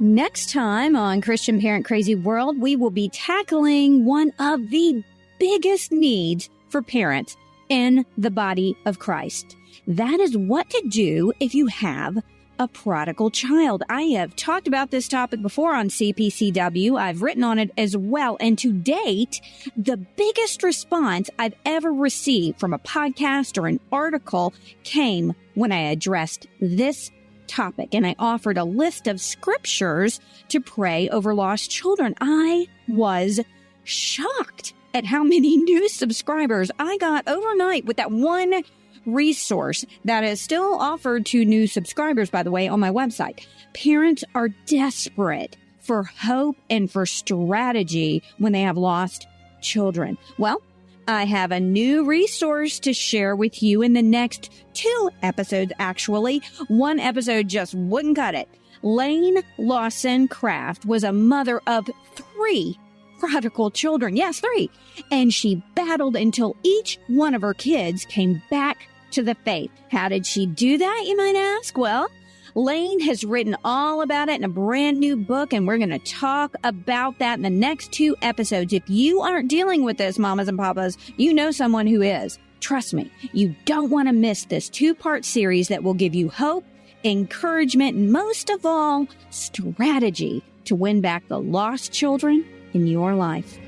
Next time on Christian Parent Crazy World, we will be tackling one of the biggest needs for parents in the body of Christ. That is what to do if you have a prodigal child. I have talked about this topic before on CPCW. I've written on it as well. And to date, the biggest response I've ever received from a podcast or an article came when I addressed this topic. And I offered a list of scriptures to pray over lost children. I was shocked at how many new subscribers I got overnight with that one resource that is still offered to new subscribers, by the way, on my website. Parents are desperate for hope and for strategy when they have lost children. Well, I have a new resource to share with you in the next 2 episodes, actually. One episode just wouldn't cut it. Lane Lawson Craft was a mother of 3 prodigal children. Yes, 3. And she battled until each one of her kids came back to the faith. How did she do that, you might ask? Well, Lane has written all about it in a brand new book, and we're going to talk about that in the next 2 episodes. If you aren't dealing with this, mamas and papas, you know someone who is. Trust me, you don't want to miss this 2-part series that will give you hope, encouragement, and most of all, strategy to win back the lost children in your life.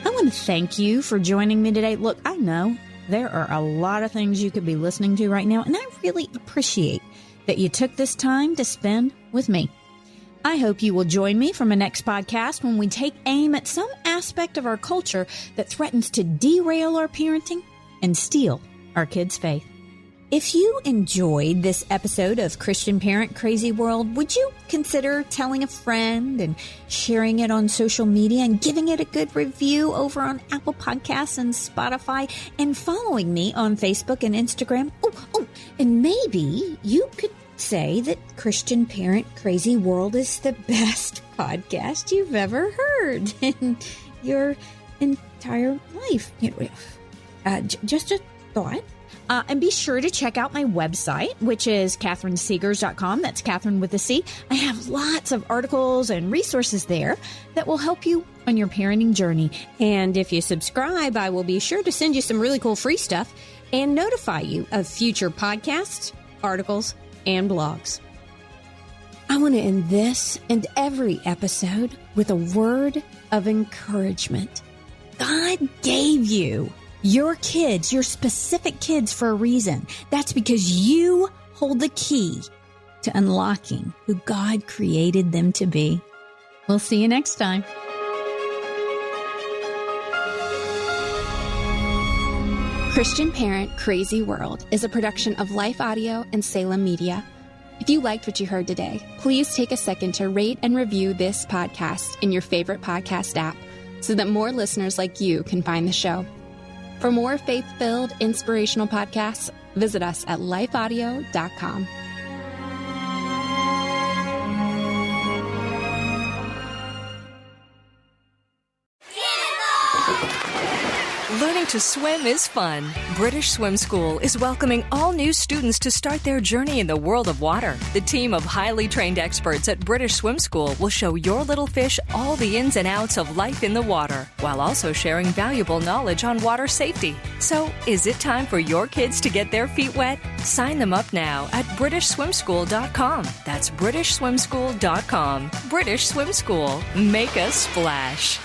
I want to thank you for joining me today. Look, I know there are a lot of things you could be listening to right now, and I really appreciate that you took this time to spend with me. I hope you will join me for my next podcast when we take aim at some aspect of our culture that threatens to derail our parenting and steal our kids' faith. If you enjoyed this episode of Christian Parent Crazy World, would you consider telling a friend and sharing it on social media and giving it a good review over on Apple Podcasts and Spotify and following me on Facebook and Instagram? Oh, and maybe you could say that Christian Parent Crazy World is the best podcast you've ever heard in your entire life. Just a thought. And be sure to check out my website, which is CatherineSegars.com. That's Catherine with a C. I have lots of articles and resources there that will help you on your parenting journey. And if you subscribe, I will be sure to send you some really cool free stuff and notify you of future podcasts, articles, and blogs. I want to end this and every episode with a word of encouragement. God gave you your kids, your specific kids, for a reason. That's because you hold the key to unlocking who God created them to be. We'll see you next time. Christian Parent Crazy World is a production of Life Audio and Salem Media. If you liked what you heard today, please take a second to rate and review this podcast in your favorite podcast app so that more listeners like you can find the show. For more faith-filled, inspirational podcasts, visit us at lifeaudio.com. Learning to swim is fun. British Swim School is welcoming all new students to start their journey in the world of water. The team of highly trained experts at British Swim School will show your little fish all the ins and outs of life in the water, while also sharing valuable knowledge on water safety. So, is it time for your kids to get their feet wet? Sign them up now at BritishSwimSchool.com. That's BritishSwimSchool.com. British Swim School. Make a splash.